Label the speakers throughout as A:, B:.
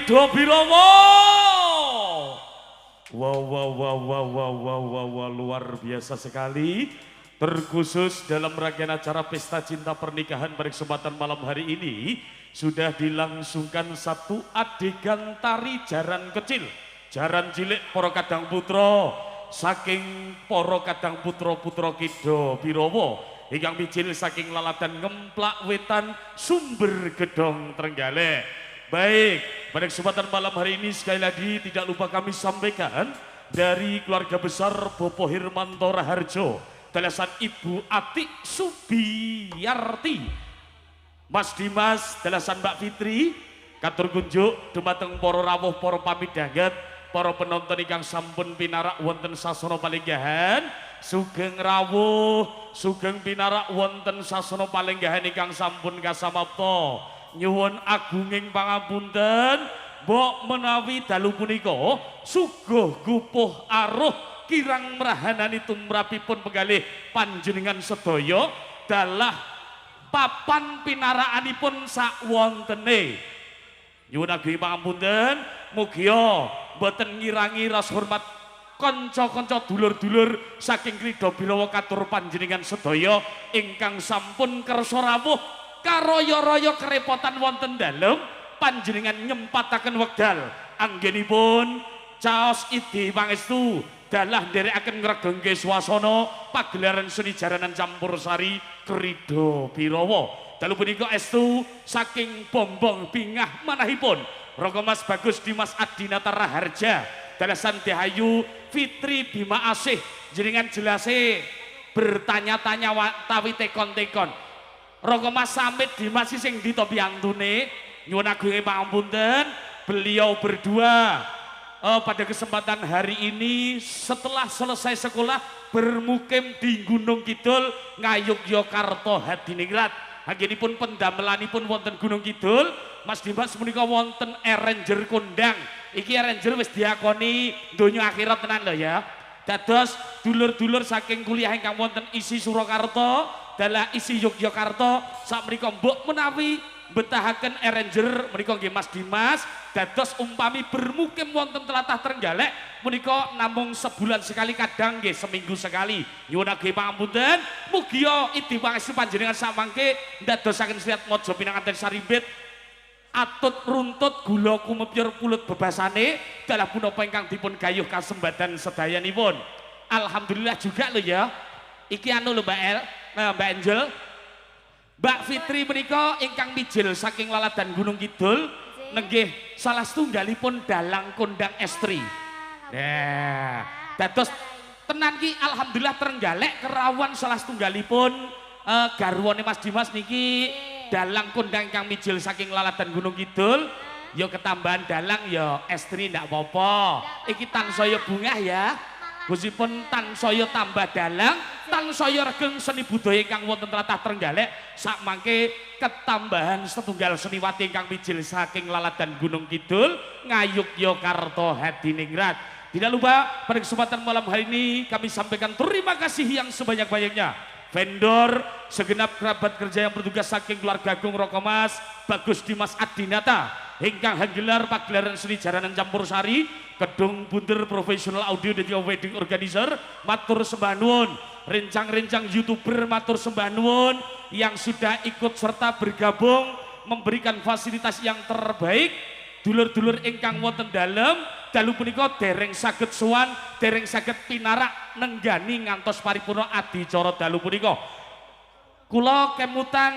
A: Krido Birowo. Wow, luar biasa sekali. Terkhusus dalam rangkaian acara Pesta Cinta Pernikahan pada kesempatan malam hari ini sudah dilangsungkan satu adegan tari jaran kecil, jaran cilik Poro Kadang Putra saking Poro Kadang Putra Krido Birowo ingkang mijil saking Lalatan Ngemplak Wetan Sumber Gedong Trenggalek. Baik, pada kesempatan malam hari ini sekali lagi tidak lupa kami sampaikan dari keluarga besar Bopo Hirmanto Raharjo, dalasan Ibu Atik Subiyarti, Mas Dimas, dalasan Mbak Fitri, katur kunjuk dumateng para rawuh, para pamidhanget, para penonton ingkang sampun pinarak wonten sasana palenggahan, sugeng rawuh, sugeng pinarak wonten sasana palenggahan ingkang sampun kasamapta. Nyuwun agunging pangapunten, mbok menawi dalu punika suguh gupuh aruh kirang mrahanani tumrapipun penggalih panjenengan sedaya dalah papan pinarakanipun sakwontene. Nyuwun agunging pangapunten, mugia boten ngirangi rasa hormat kanca-kanca dulur-dulur saking Krido Birowo katur panjenengan sedaya ingkang sampun kersa rawuh karoyo-royo kerepotan wonten dalem panjenengan nyempataken wekdal anggenipun caos idi pangestu dalah nderekaken ngregengke swasana pagelaran seni jaranan campursari Krido Birowo. Dalu punika estu saking bombong bingah manahipun Roko Mas Bagus Dimas Adinata Raharja, dalasan Dehayu Fitri Bima Asih, jenengan jelase bertanya-tanya tawi tekon-tekon. Roko Mas Samit Dimas sing ditopi antune, nyuwun agunging pangapunten, beliau berdua pada kesempatan hari ini setelah selesai sekolah bermukim di Gunung Kidul Ngayogyakarta Hadiningrat. Anggenipun pendamelanipun wonten Gunung Kidul, Mas Dimas menika wonten arranger kondang. Iki arranger wis diakoni donya akhirat tenan lho ya. Dados dulur-dulur saking kuliah ingkang wonten isi Surakarta dalah isi Yogyakarta sak menika mbok menawi betahaken arranger menika nggih Mas Dimas dados umpami bermukim wonten tlatah Trenggalek menika namung sebulan sekali kadang nggih seminggu sekali. Nyuwun ageng pangapunten, mugia idi pangestu panjenengan samangke ndadosaken Sriat Maja Pinanganten Sarimbit atut runtut gula kumepyur pulut bebasane dalah punapa ingkang dipun gayuh kasembadan sedayanipun. Alhamdulillah juga lho ya. Iki anu lho Mbak Angel, Mbak Fitri menika ingkang mijil saking Laladan Gunung Kidul nenggih salah setunggalipun dalang kondang estri. Nah, dados tenan ki alhamdulillah Trenggalek kerawan salah setunggalipun garwane Mas Dimas niki dalang kondang ingkang mijil saking Laladan Gunung Kidul. Ya ketambahan dalang ya estri ndak apa-apa. Iki tansaya bungah ya. Gusipun tansaya tambah dalang, tansaya regeng seni budaya ingkang wonten tlatah Trenggalek sak mangke ketambahan setunggal seniwati ingkang mijil saking Laladan Gunung Kidul Ngayogyakarta Hadiningrat. Tidak lupa pada kesempatan malam hari ini kami sampaikan terima kasih yang sebanyak-banyaknya vendor segenap kerabat kerja yang bertugas saking keluarga Agung Roko Mas Bagus Dimas Adinata ingkang hanggelar pagelaran seni jaranan campursari Kedung Bunder Professional Audio dan Wedding Organizer, matur sembah nuwun rencang-rencang YouTuber, matur sembah nuwun yang sudah ikut serta bergabung memberikan fasilitas yang terbaik. Dulur-dulur ingkang wonten dalem dalu punika dereng saged sowan, dereng saged pinarak nenggani ngantos paripurna adicara dalu punika. Kula kemutan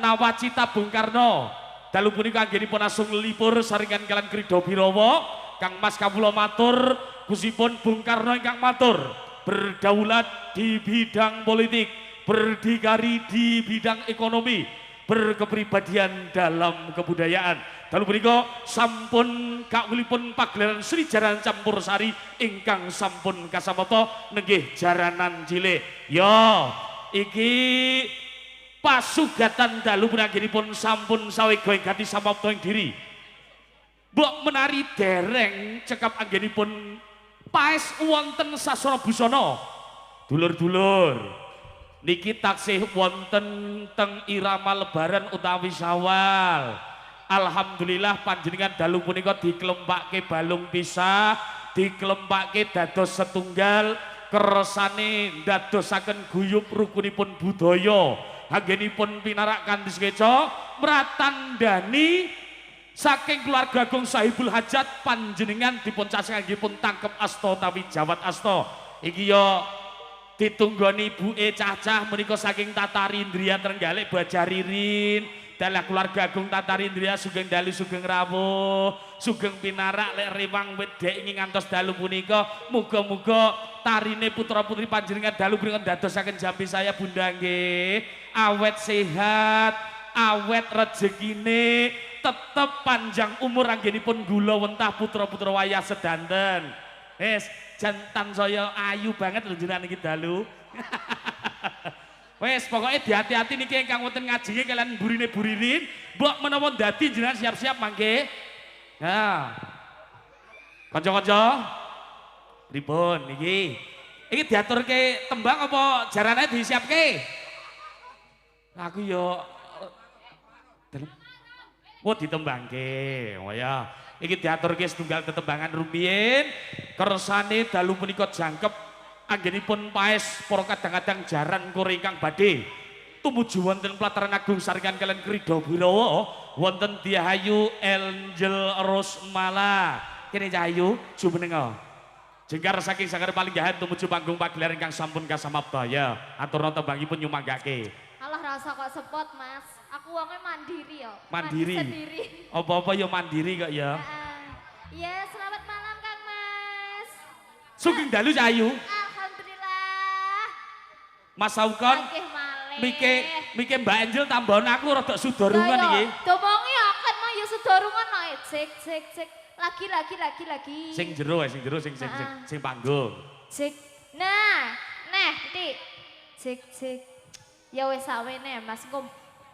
A: Nawacita Bung Karno dalu punika anggenipun asung lipur saringan kalian Krido Birowo. Kang Mas kawula matur, Gusipun Bung Karno ingkang matur, berdaulat di bidang politik, berdikari di bidang ekonomi, berkepribadian dalam kebudayaan. Dalu punika sampun kaulipun pagelaran seni jaranan campursari ingkang sampun kasamata nenggih jaranan cilik. Ya, iki pasugatan dalu punanggenipun sampun sawega ingkang samapta ing diri. Mbok menari dereng cekap anggenipun paes wonten sasana busana. Dulur-dulur niki taksih wonten teng irama lebaran utawi Syawal. Alhamdulillah panjenengan dalu punika dikelempake balung pisah, dikelempake dados setunggal, kersane ndadosaken guyub rukunipun budaya, anggenipun pinarak kanthi sekeca mratandani saking keluarga Agung Sahibul Hajat panjenengan dipun casanganipun tangkep asta utawi jawat asta. Iki ya ditunggoni ibuke cah-cah menika saking Tatarindria Trenggalek Bajaririn. Dalah keluarga Agung Tatarindria sugeng dalu sugeng rawuh, sugeng pinarak lek rewang wedhek ing ngantos dalu punika muga-muga tarine putra-putri panjenengan dalu punika dadosaken jampi saya Bunda nggih awet sehat, awet rezekine, tetep panjang umur anggenipun gula wentah putra-putra wayah sedanten. Wis jantan saya ayu banget lho jenengan iki dalu. Wes pokoknya hati-hati niki ingkang wonten ngajenge kalian burine buririn, mbok menawa dadi jenengan siap-siap mangke. Nah. Kanca-kanca. Pripun niki? Iki diaturke tembang apa jarane disiapke? Aku yo oh ditembangke. Oh ya. Iki diaturke setunggal tetembangan rumiyin, kersane dalu punika jangkep anggenipun paes para kadang-kadang jaran kore ingkang badhe tumuju wonten Pelataran Agung saringan kalian Krida Birawa wonten Diahayu Angel Rosmala kene Cahayu jumenenga jengkar saking sanggar paling jahat tumuju panggung pagelaran ingkang sampun kasamabdaya aturna tembangipun nyumangake.
B: Alah rasa kok sepot Mas, aku wonge mandiri ya.
A: Mandiri.
B: Sendiri.
A: Apa-apa ya mandiri kok ya.
B: Ya selamat malam Kang Mas.
A: Sugeng dalu Cahayu. Mas Saukon, mike Mbak Angel tambahon aku rada sudarungan iki.
B: Domongi akan mah ya sudarungan no. Cek. Lagi.
A: Sing jero sing panggung.
B: Cek. Nah, Dik. Cek. Ya wis sawene Mas engko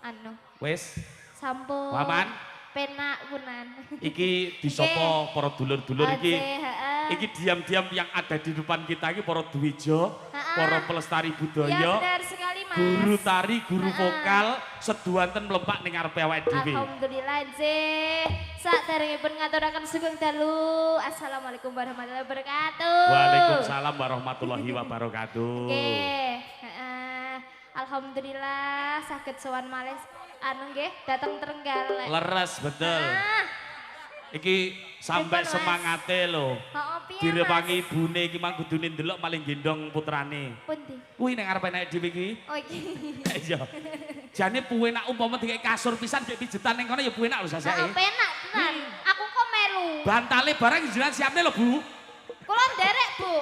B: anu.
A: Wis.
B: Sampun.
A: Waman.
B: Penak punan.
A: Iki disapa para dulur-dulur iki. Iki diam-diam yang ada di depan kita iki para duwijo, para pelestari budaya.
B: Ya benar sekali Mas.
A: Guru tari, guru vokal, seduanten mlempak ning ngarepe awake dhewe.
B: Alhamdulillah nggih. Saderengipun ngaturaken sugeng dalu. Assalamualaikum warahmatullahi wabarakatuh.
A: Waalaikumsalam warahmatullahi wabarakatuh.
B: Nggih, alhamdulillah saged sowan malih anu nggih dateng Trenggalek.
A: Leres betul. Iki sampai semangate lho. Direwangi ibune iki mang kudune ndelok maling gendong putrane.
B: Pundi?
A: Kuwi ning ngarepe nek dhewe iki.
B: Oh iki.
A: Iya. Jane puenak umpama dikek kasur pisan dek pijetan ning kono ya puenak lho sasake.
B: Heeh, penak tenan. Aku kok melu.
A: Bantale barang jenengan siapne lho, Bu.
B: Kula nderek, Bu.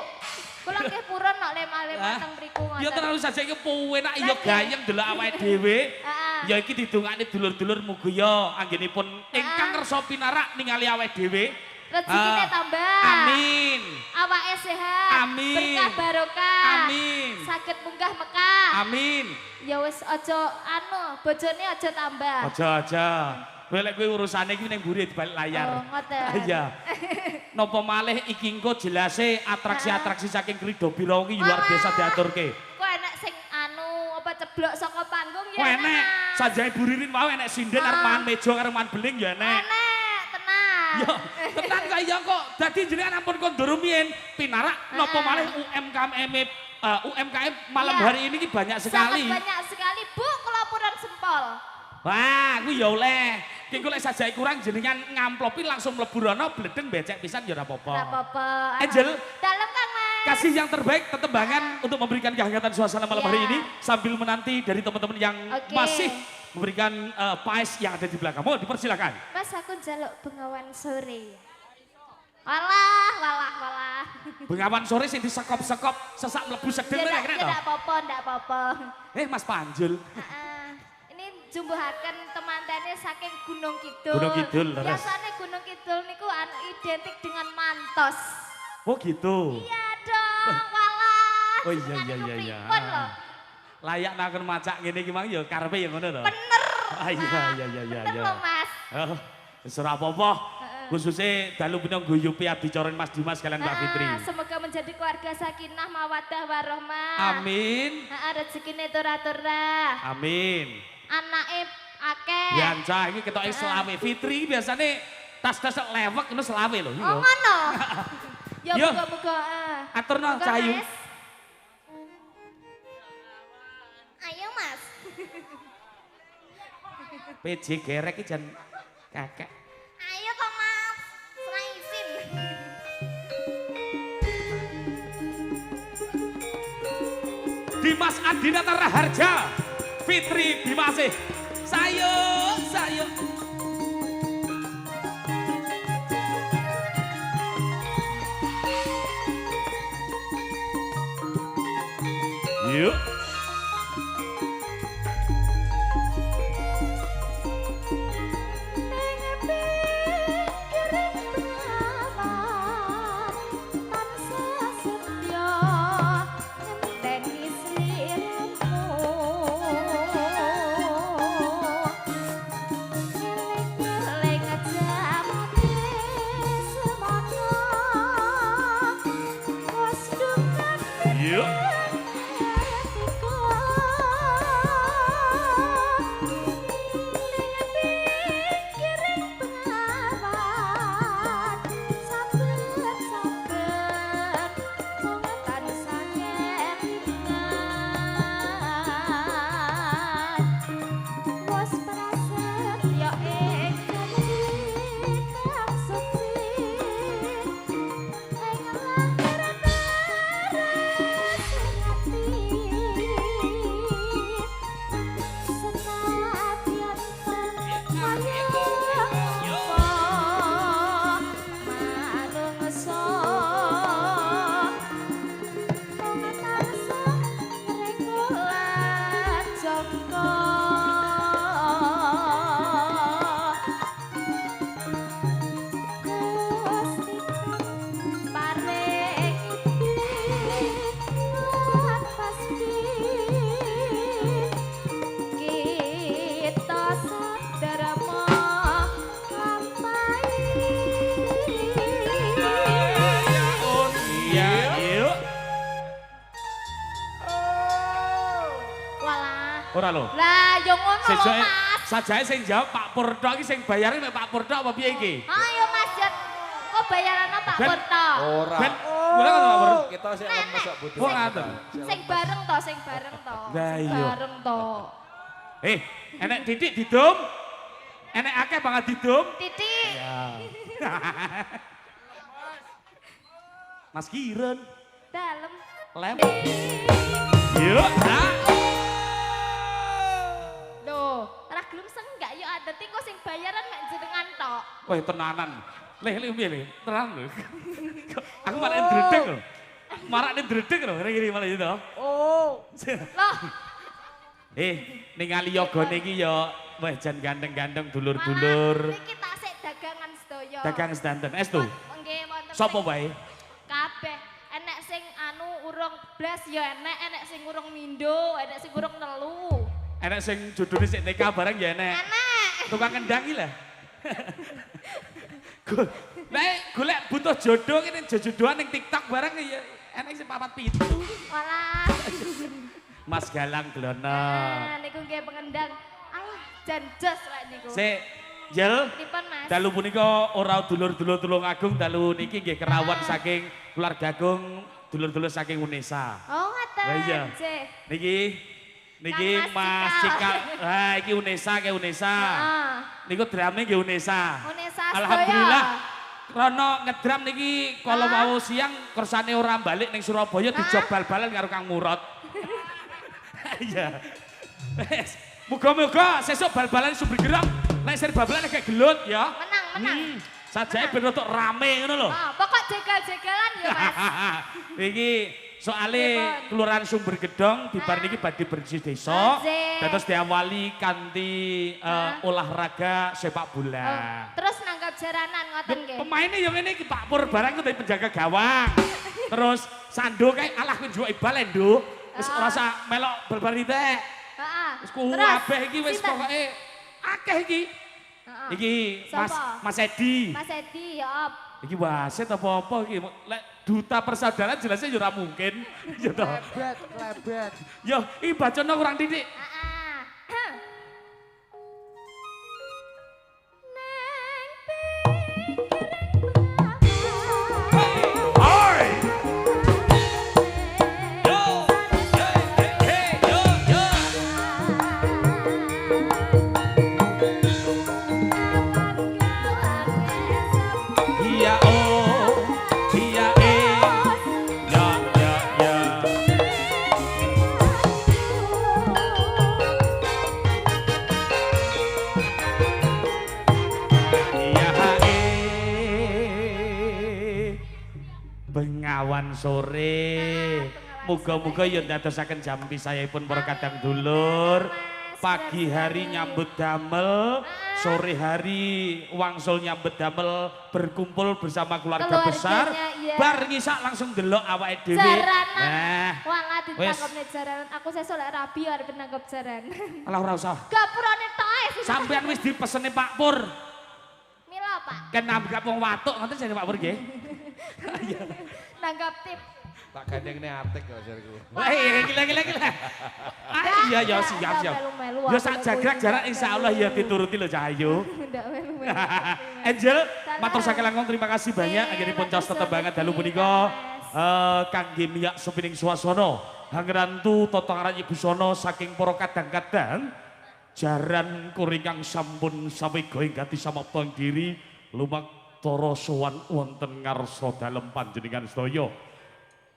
B: Kula nggih purun nek lemah-lemah teng mriku ngoten.
A: Ya terus saja iki puenak ya gayeng delok awake dhewe. Ya iki didongakne dulur-dulur muga ya anggenipun ingkang kersa pinarak ningali awake dhewe.
B: Rezekine tambah.
A: Amin.
B: Awake sehat.
A: Amin.
B: Berkah barokah.
A: Amin.
B: Saged munggah Mekah.
A: Amin.
B: Ya wis aja anu, bojone aja tambah.
A: Aja. Kowe lek kowe urusane iki ning mburi dibalik layar.
B: Oh, ngoten.
A: Iya. Napa malih iki engko jelase atraksi-atraksi saking Krida Birawa iki luar biasa diaturke.
B: Kok enek sing anu apa ceblok saka panggung ya.
A: Enek. Sanjane buririn wae enek sinden arep mangan meja karo mangan beling ya enek.
B: Enek, tenang.
A: Ya, tenan kaya kok. Dadi jenengan ampun kondur rumiyin pinarak napa malih UMKM malam hari ini banyak sekali.
B: Sangat banyak sekali, Bu, kula purun sempol.
A: Wah, kuwi ya oleh. Ki engko lek sajake kurang jenengan ngamplopi langsung mlebu rono bledeng becek pisan ya ora apa-apa.
B: Ora apa-apa.
A: Angel.
B: Dalem Kang Mas.
A: Kasih yang terbaik tetembangan untuk memberikan kehangatan suasana malam hari ini sambil menanti dari teman-teman yang masih memberikan paes yang ada di belakang. Mohon dipersilakan.
B: Mas aku njaluk Bengawan Sore. Walah.
A: Bengawan Sore sing disekop-sekop sesak mlebu sedeng
B: ya,
A: kena to.
B: Ndak apa-apa.
A: Mas Panjul.
B: Ini jumbuhaken temantene saking Gunung Kidul.
A: Gunung Kidul, leres.
B: Biasanya Gunung Kidul niku identik dengan mantos.
A: Oh gitu.
B: Iya dong, walah.
A: Oh iya. Layak nakon macak ngene iki mang ya karepe ya ngono to.
B: Bener.
A: Iya.
B: Bener loh Mas.
A: Wis ora apa-apa. Khususnya dalu punya guyupi adicoren Mas Dimas kalian Mbak Fitri.
B: Semoga menjadi keluarga sakinah mawaddah warahmah.
A: Amin.
B: Rezekine tur-tur.
A: Amin.
B: Anake Akeh.
A: Bianca iki ketoke selawe. Fitri biasane tas-tas lewek ngono selawe lho.
B: Oh ngono. Ya
A: Yo.
B: muga-muga.
A: Aturno
B: Muga,
A: Cahayu.
B: Mas. Ayo Mas.
A: PJ gerek iki jan kakek.
B: Ayo kok Mas. Serah izin.
A: Dimas Adinata Raharja. Fitri Bimasih. Sayo, sayo. Yuk. Yuk. Ora lho.
B: Lah yo ngono lho
A: Sejae
B: Mas.
A: sajae sing jawab Pak Purto iki sing bayare mek Pak Purto apa piye iki?
B: Ayo Mas Jet. Kok bayarannya Pak
A: Ben-
B: Purto?
C: Ora.
A: Ben, boleh kan Pak Purto?
C: Kita sih lemes kok butuh.
A: Oh, ngaten.
B: Sing bareng to, sing bareng to.
A: Lah,
B: Sing
A: iya.
B: bareng to.
A: Enek titik didum. Enek akeh banget didum.
B: Titik.
A: Mas Kiren.
B: Dalem.
A: Lem. Yuk, nah.
B: Loh, ora gelem senggak yo ada kok sing bayaran mek jenengan tok.
A: Wah, tenanan. Leh piye le? Tenan lho. Aku malah ndredeg lho. Marakne ndredeg lho, ngene malah itu.
B: Oh. Loh,
A: ningali yogane iki ya wah jan gandeng-gandeng dulur-dulur.
B: malah iki tak sik dagangan sedaya.
A: Dagang sedanten. Estu.
B: Nggih wonten.
A: Sopo
B: sing-
A: wae?
B: Kabeh. Enek sing urung blas ya enek sing urung mindo, enek sing urung telu.
A: Enek sing jodone sik nikah bareng ya enek.
B: Enek.
A: Tukang kendang iki lah. Nek golek butuh jodoh kene jodohan ning TikTok bareng ya enek sing 4-7.
B: Walah.
A: Mas Galang Glono.
B: Nah, niku nggih pengendang. Alah, jan jos lek niku.
A: Sik, Jel.
B: Pripun Mas?
A: Dalu punika ora dulur-dulur Tulung Agung, dalu niki nggih kerawan saking keluarga Agung, dulur-dulur saking Unesa.
B: Oh, ngaten.
A: Lah iya.
B: Nggih.
A: Niki
B: Kang
A: Mas
B: Mas
A: Cika. Ah, iki Unesa ke Unesa.
B: Heeh.
A: Niku drame nggih Unesa.
B: Unesa
A: Alhamdulillah. Krono ngedram niki kala
B: Ah.
A: wau siang kersane ora balik ning Surabaya dijob bal-balan karo Kang Murad. Iya. Wes, muga-muga sesuk bal-balan sumber gerang. Nek sir bal-balan kayak gelut ya.
B: Menang.
A: Sajae ben rada rame ngono lho.
B: Oh, pokok jegal-jegalan ya, Mas.
A: Iki soale
B: Pripun?
A: Kelurahan Sumber Gedong dibar niki badhe bersih desa.
B: Asik.
A: Dados diawali kanthi olahraga sepak bola.
B: Oh, terus nanggap jaranan ngoten nggih.
A: Pemainnya yang ini Pak Pur barang itu dari penjaga gawang. Terus Sando kayak alah kuwi njuwaki bal Endo. Wis ora usah melok bal-bal teh.
B: Heeh.
A: Wis kabeh iki wis pokoke akeh iki.
B: Heeh.
A: Iki Mas
B: Sapa?
A: Mas Edi.
B: Mas Edi ya.
A: Iki wasit apa iki? Lek duta persaudaraan jelasnya ya ora mungkin. Ya toh.
C: Klebet.
A: Ya, iki bacana kurang titik.
B: Heeh.
A: awan sore. Muga-muga ya ndadosaken jam pisahipun para kadang dulur. Pagi hari nyambut damel, sore hari wangsul nyambut damel berkumpul bersama keluarga besar.
B: Iya.
A: Bar ngisak langsung delok awake dhewe.
B: Jaranan.
A: Nah,
B: Wah, ditangkapne jaranan. Aku sesuk lek rabi arep nangkep jaranan.
A: alah ora usah.
B: Gapurane tok ae.
A: Sampeyan wis dipeseni Pak Pur.
B: Mila, Pak.
A: Kan nambah wong watuk ngoten jane Pak Pur nggih.
B: Nanggap tip.
C: Tak gandeng atik kok jarku.
A: Wah, gila. Iya ya siap. Ya sak jagrak jarak insyaallah ya dituruti lho Cahyo.
B: Ndak melu-melu.
A: Angel, matur saking langkung terima kasih banyak anggenipun cas tetembangan dalu punika kangge miyak sepiring swasana. Hangrantu totongaran Ibu Sono saking para kadang-kadang jaran kuringkang sampun sawega ingkang samapta diri lumaktara sowan wonten ngarsa dalem panjenengan sedaya.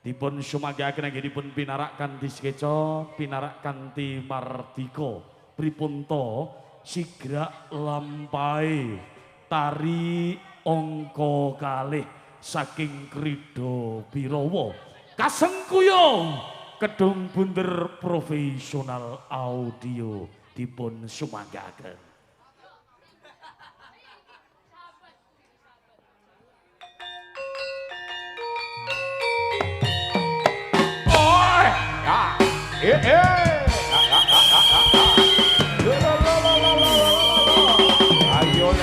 A: Dipun sumanggaken anggenipun pinarak kanthi skeca, pinarak kanthi mardika. Pripun to sigra lampahe tari angka kalih saking Krida Birawa. Kasengkuyung Kedung Bunder Profesional Audio dipun sumanggaken.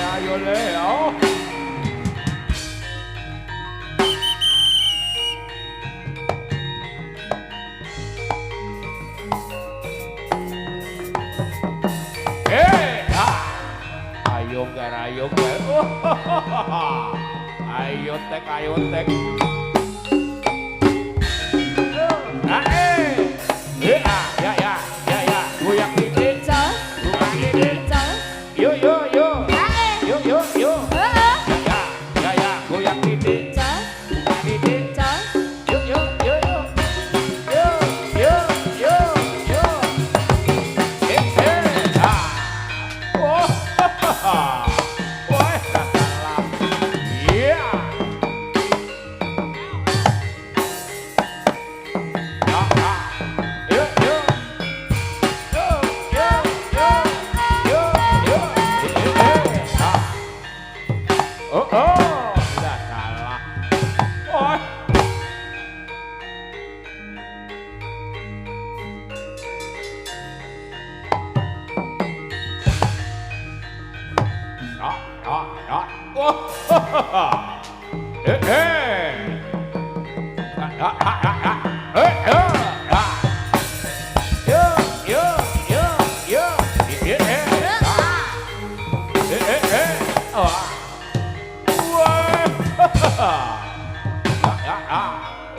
C: Ayo le, oh. Ayo gar. Ayo tek. Ya. Goyang titik. Goyang titik. Yo. Ya. Goyang titik. Goyang titik. Yo. Oh.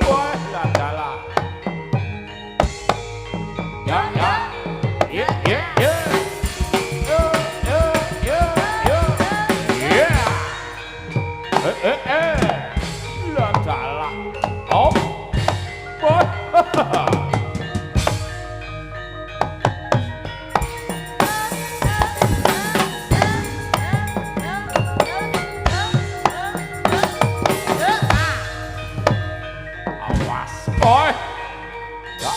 C: Wah, salah. Iya. Udah salah. Oh. Ya. Lah salah. Oh. Awas. Oi. Ya.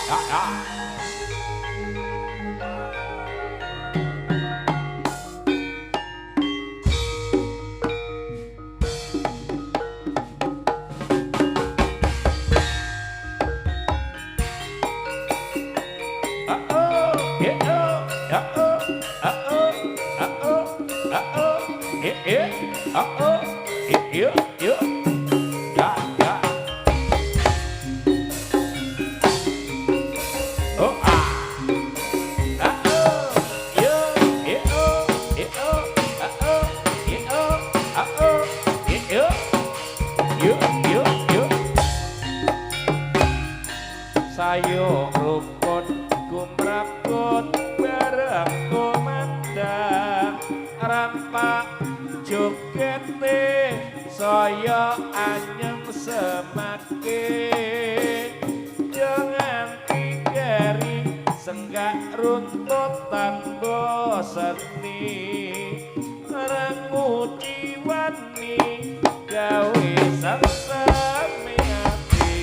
C: Sayo rukun kumrakut bareng kumandang rampak jogete saya anyem semakin jangan tinggali senggak runtutan boseni rangu jiwani gawe sesame hati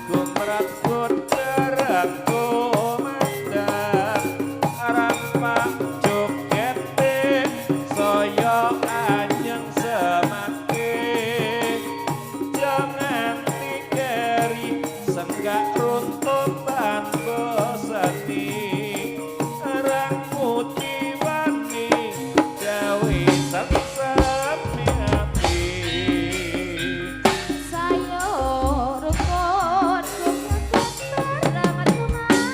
D: gumrakut dereng kumandang rampak jogete saya anyeng semake jangan tikeri senggak runtuh tanpa seni rangmu jiwani gawe sesami hati
B: Sayo rukun ramah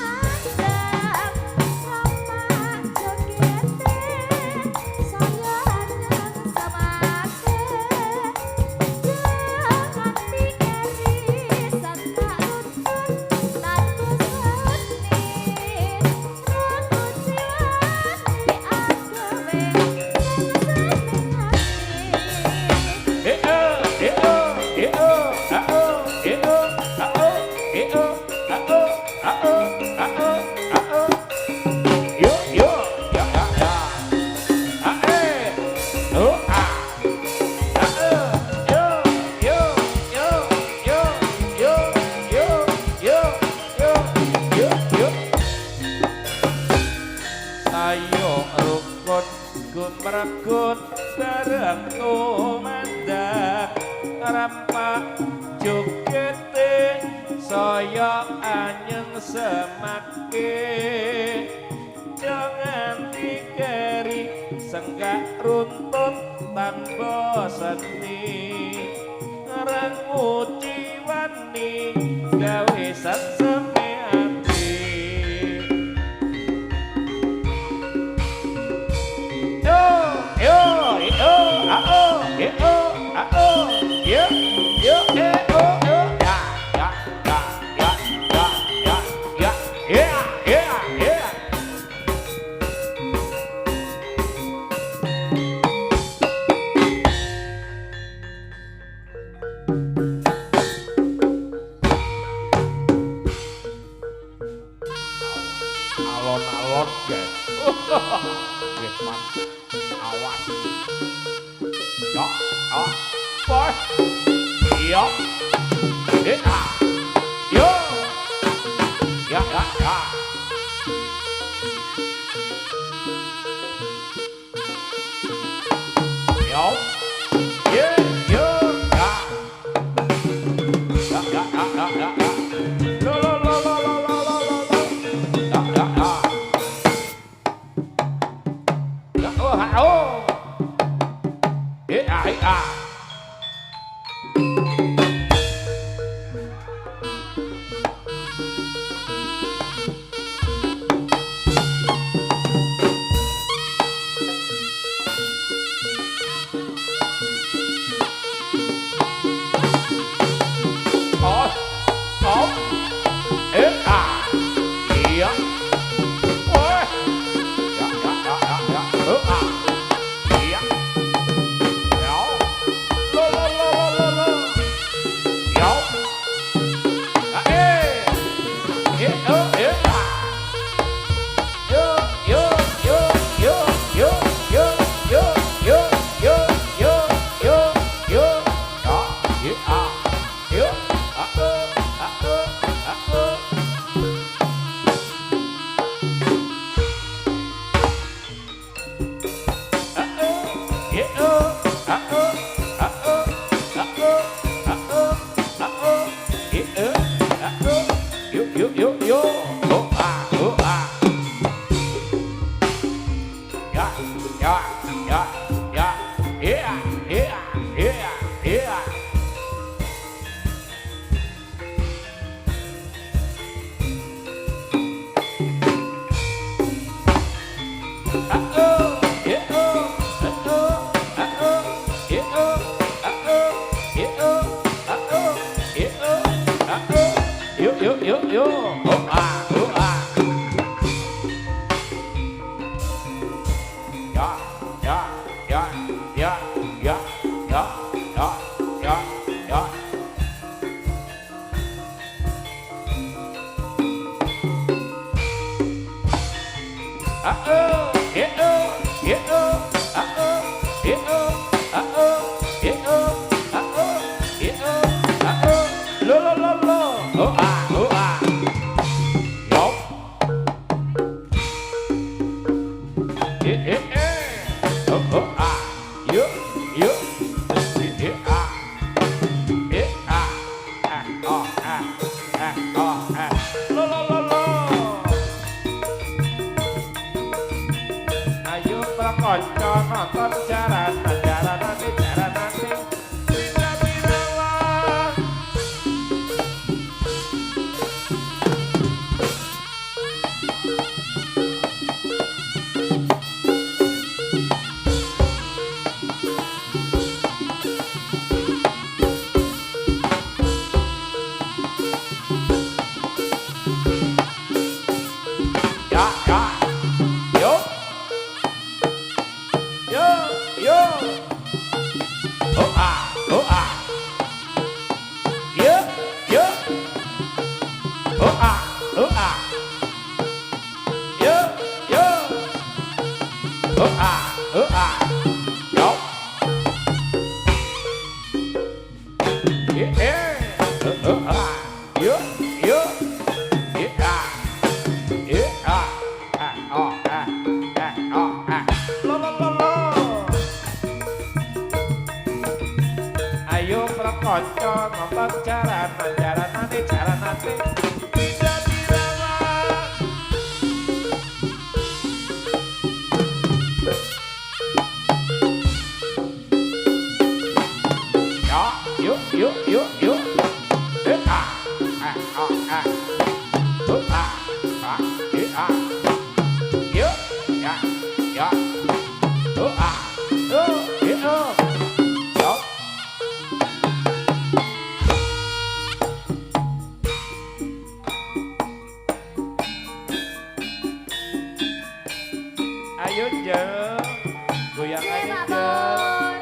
B: kumandang ramah jogete saya anyang samake jangan pikiri sangka runtut tanpa seni rambut jiwani agawe
D: Ayo rukun gumrakut bareng kumandang rampak jogete saya anyeng semake jangan dikeri senggak runtut tanpa seni rangmu jiwani gawe sesame hati Alon-alon guys. Nggih, Man. Awas. Ya, ah. Boy. Iya. Ah. Yo. Ya, ya, ya. Yo. Ye, yo. Ya. Ya, ya, ya, ya, ya, ya. Lo, lo, lo, lo, lo, lo, lo, lo, lo. Ya, ya, ya. Ya, oh, ha, oh. Ah, ah. Oh, oh, ah, iya, oh, ya, ya, ya, ya, ya, ah, iya, ya, lo, lo, lo, lo, lo, lo, ya, ah, ah, yo, yo, yo, yo, yo, yo, yo, yo, yo, yo, yo, yo, ya, ah, yo. Yo, oh ah, ya, ya, ya, ya, ya, ya, ya, ya, ya. Lo, lo, lo, lo. Oh, oh, lo lo lo lo. Ayo prakonco nonton jaranan jaranane jaranane. Bira-birawan. Ya, ya. Yo. Yo, yo. Oh ah, oh ah. Yo, yo. Oh ah, oh ah. Yo, yo. Oh ah, oh ah. Yo. Yeah, yeah. Oh ah. Yo, yo. Yeah, ah. Yeah, ah. Ah, oh, ah. Ah, oh, ah. Lo, lo, lo, lo. Ayo prakonco nonton jaranan jaranane jaranane. Bira-birawan. Ya, yuk, yuk, yuk, yuk. Ah, ah, oh, ah. Ah, ah, ah. Yuk, ya, ya. Ah, ya. Yuk. Ayo jeng, goyang
B: Iya,
D: aja
B: Pak
D: jeng.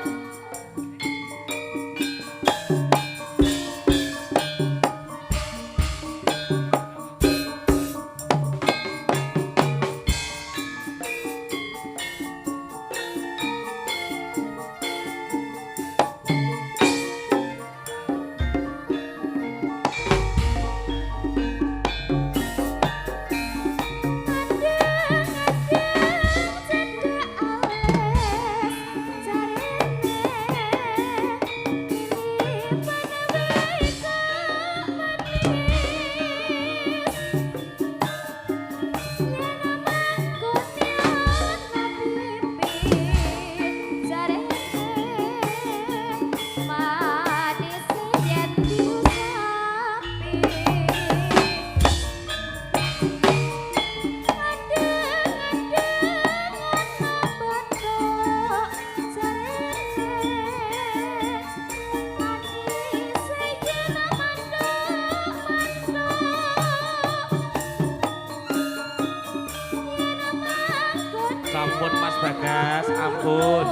B: Bor.
A: Sampun Mas Bagas, ampun.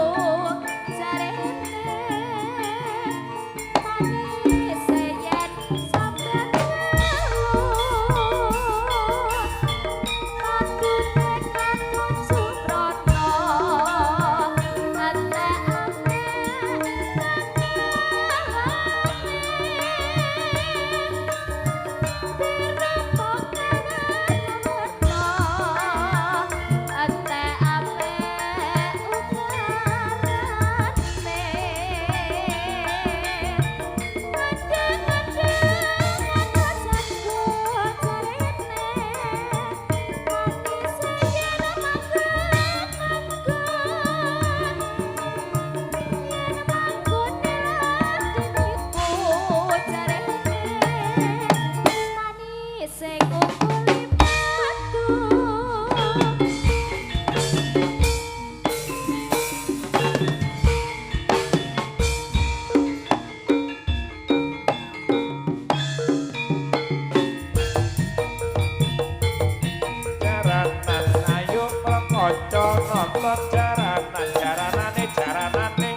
D: Jaranan, ayo prakonco nonton jaranan jaranane jaranane.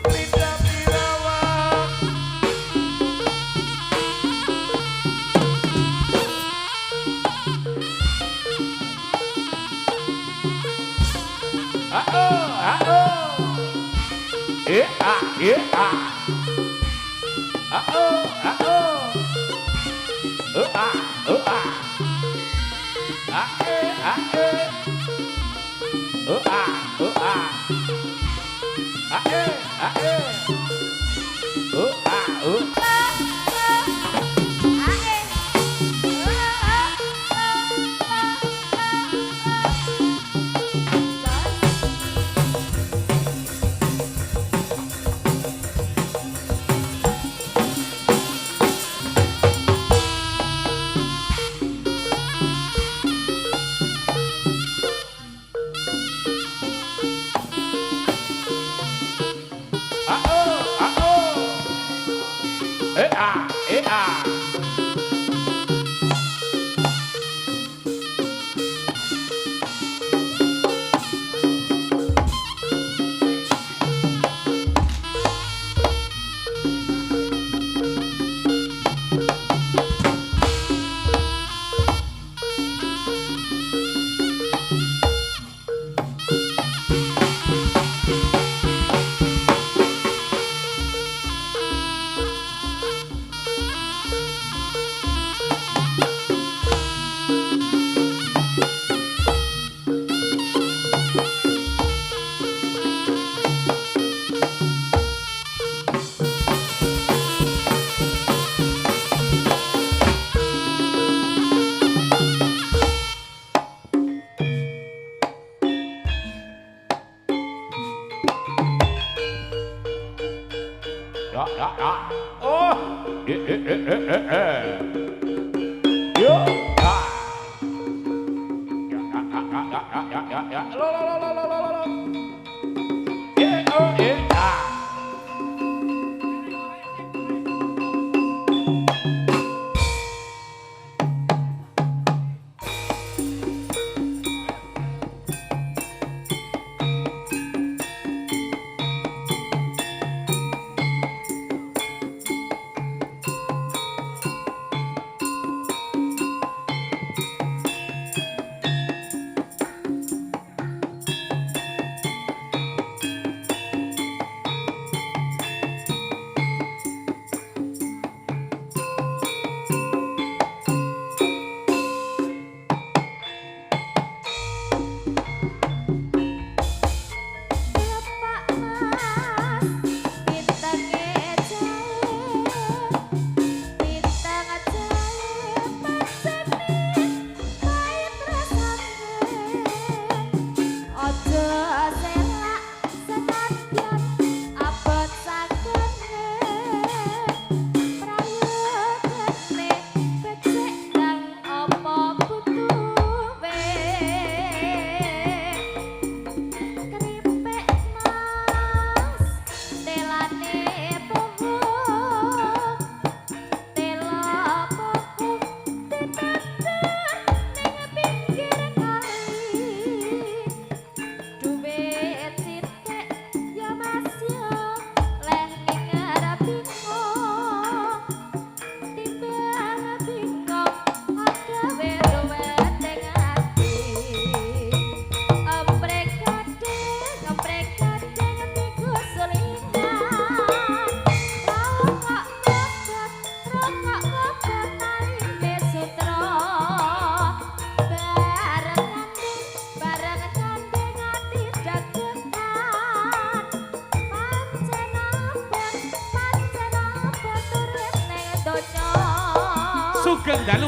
D: Bira-birawan.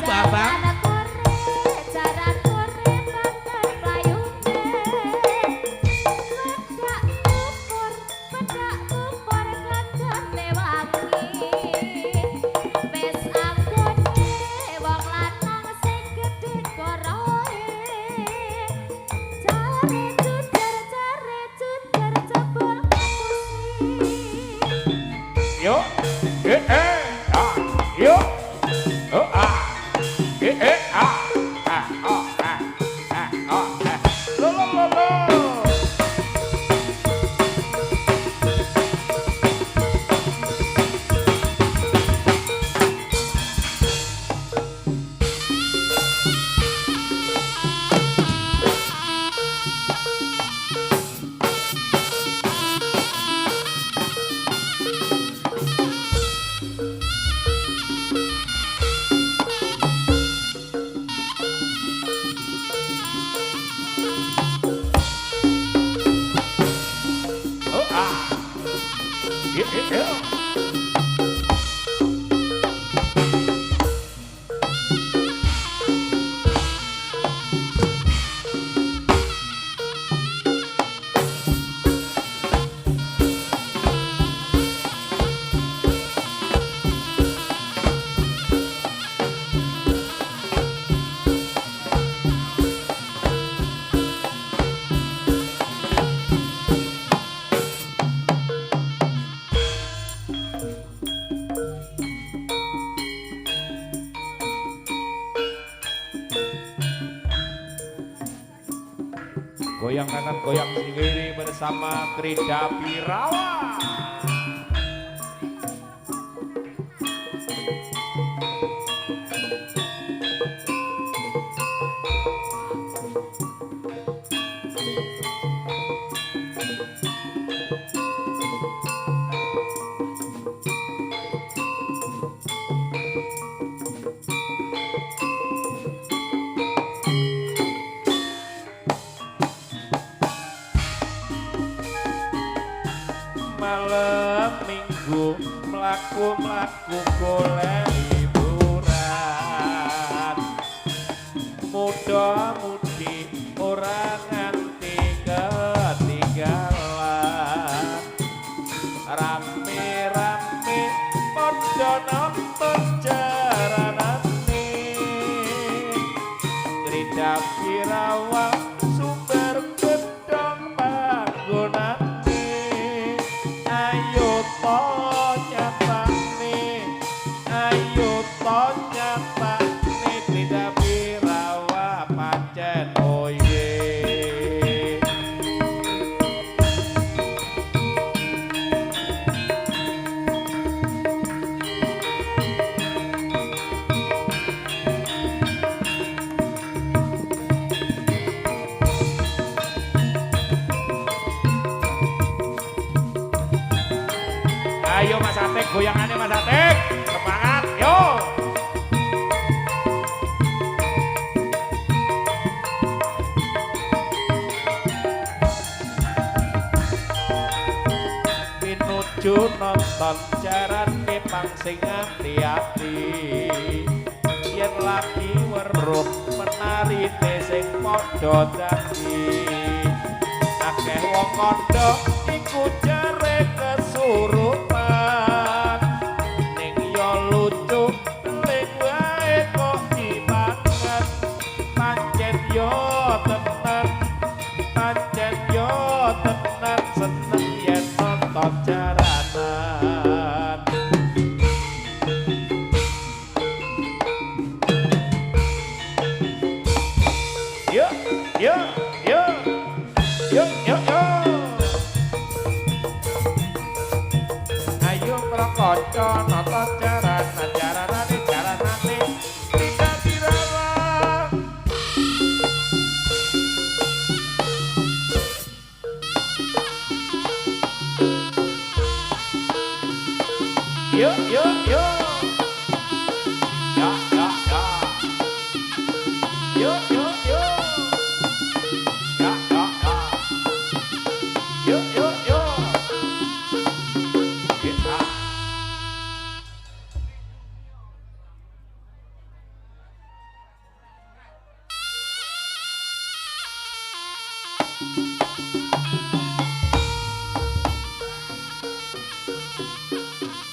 C: Bapak.
B: Anak kore, jaran kore, banter playune. Bedak kupur gandane wangi. Wis anggone wong lanang sing gedhe koroe. Jare cuder jebul musik.
D: Yo, ah, yo, oh ah, lo lo lo lo. Oh ah, goyang kanan, goyang kiri bersama Trida Pirawa. Malam minggu mlaku-mlaku golek hiburan, muda-mudi ora nganti ketinggalan, rame-rame padha nonton jaranane Trida Pirawa sumber gedhong panggonane. Ayo to nyapane Trida Pirawa pancen oye. Ayo Mas Atik, goyangannya Mas Atik, semangat, yo. Pinuju nonton jarane pangsing ati-ati, yen lagi weruh menarine sing padha dadi, akeh wong kandha iku jare kesurupan. Pancen yo tenan seneng yen nonton jaranan. Yo yo yo yo yo yo. Ayo mrokoco nonton jaranan jaranane jaranane Trida Pirawa. Yo yo yo, ya ya ya, yo yo yo, ya ya ya, yo yo yo, kita.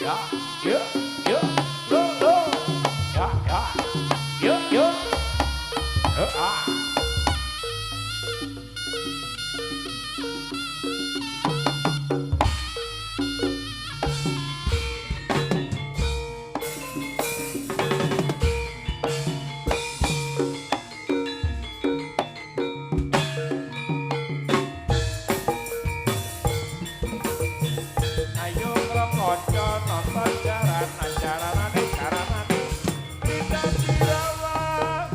D: Ya, yo, yo, lo, lo. Ya, ya, yo, yo. Ah. Ayo ngrokok nonton jaran ajaranane jaranane tidak dirawat.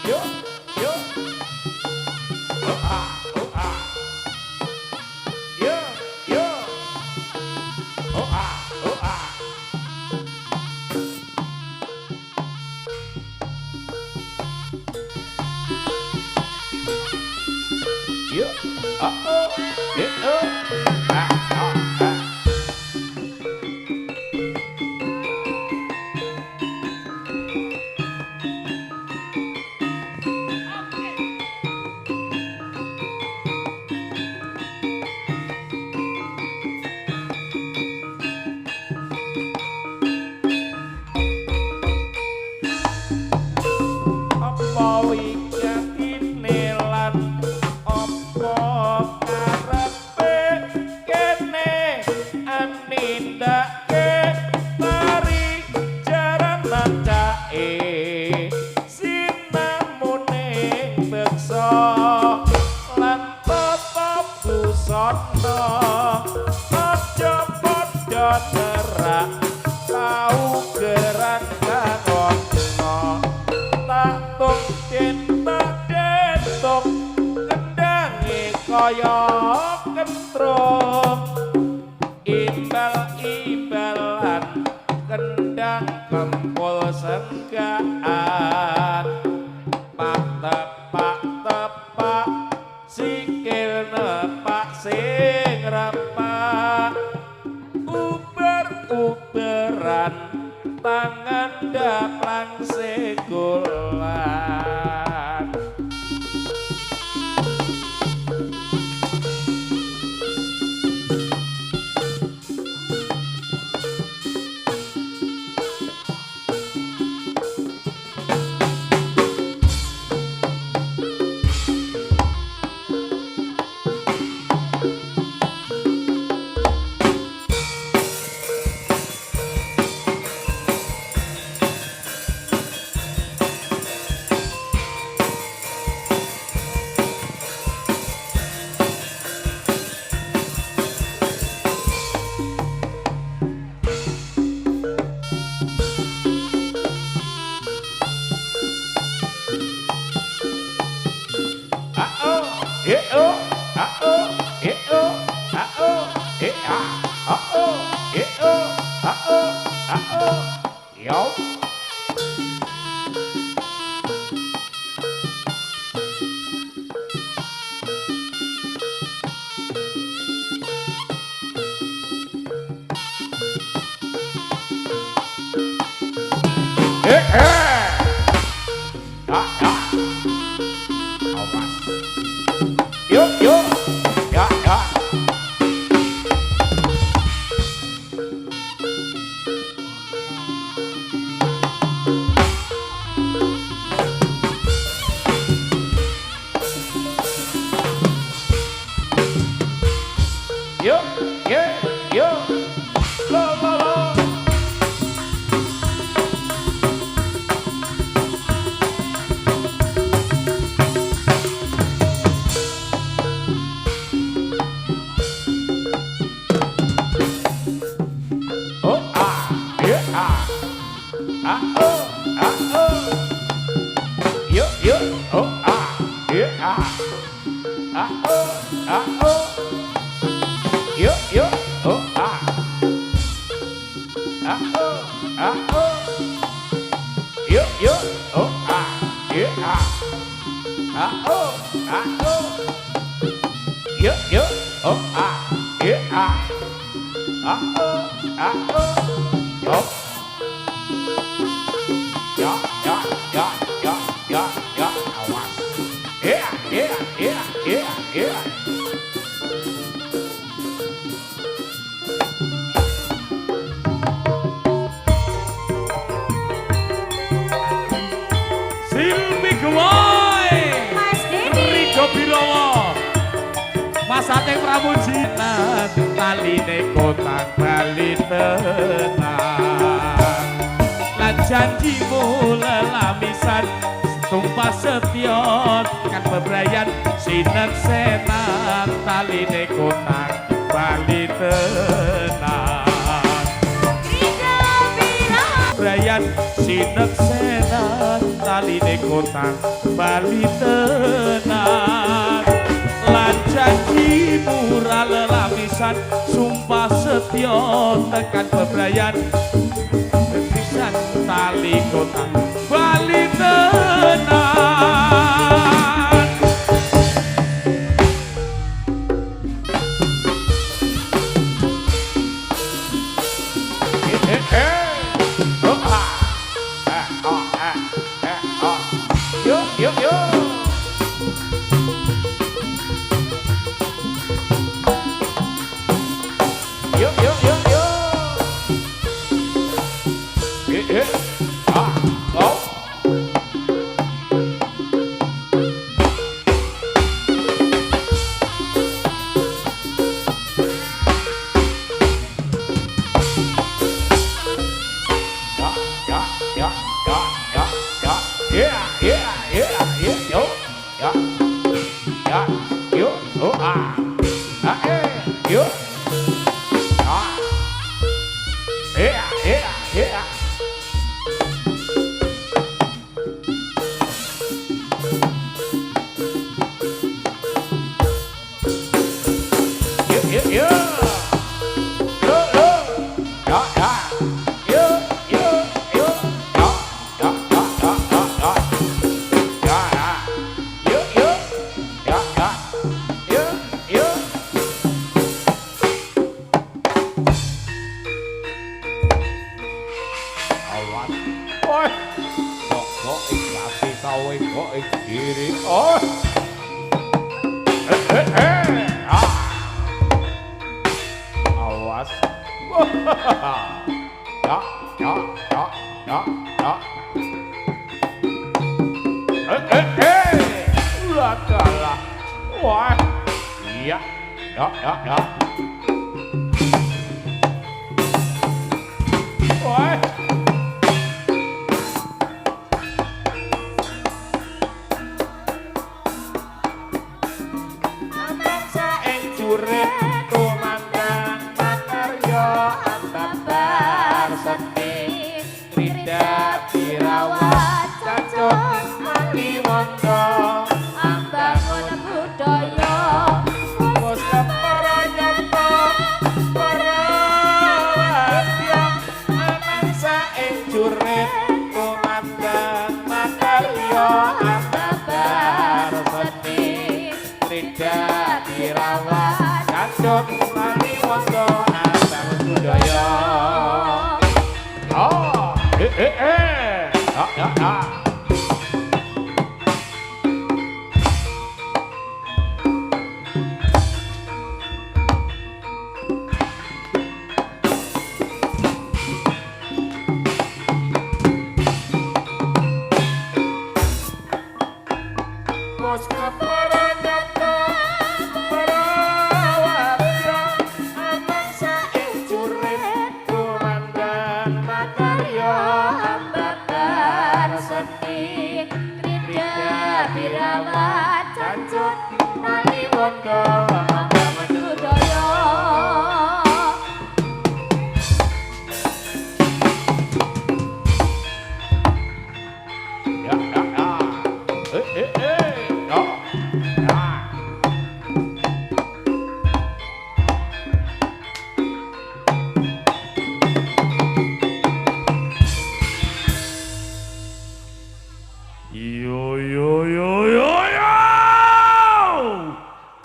D: Yo, yo. Oh ah, oh ah. Yo, yo. Oh ah, oh ah. Yo, oh, yeah, oh, ah, ah, ah. Apa wigati lan apa karepe kene anindake tari jaran cae sinamune beksa lan tata busana aja padha nerak tau geran kangono tung cinta detung kendangi kaya kentrung ibal-ibalan kendang kempul senggaan pak tepak sikil nepak sing repak uber-uberan tangan daplang segulan. Yo. Yo, yo. Ya, ya. Yo, yeah, yo. Lo, lo, lo. Oh, ah, yeah, ah. Ah, oh, ah, oh. Yo, yo, oh, ah, yeah, ah. Ah, oh, ah, oh. Yo, yo, oh, ah. Ah, oh, ah, oh. Yo, yo, oh, ah, yeah, ah. Ah, oh, ah, oh. Yo, yo, oh, ah, yeah, ah.
A: Silmi Gewai
B: Mas Didi.
A: Rido Birowo Mas Ate Pramujinan taline kotang bali tenang lan janjimu lelamisan tumpah setion kan bebrayan sinek senan taline kotang bali tenang Brayan sinek senan taline kotang bali tenang lan janji murah lelamisan sumpah setia tekan bebrayan pisan tali kotang bali tenang
D: Awas. Ladalah. Wah. Iya. Ya. Wah.
C: Birawat cancut nali wondo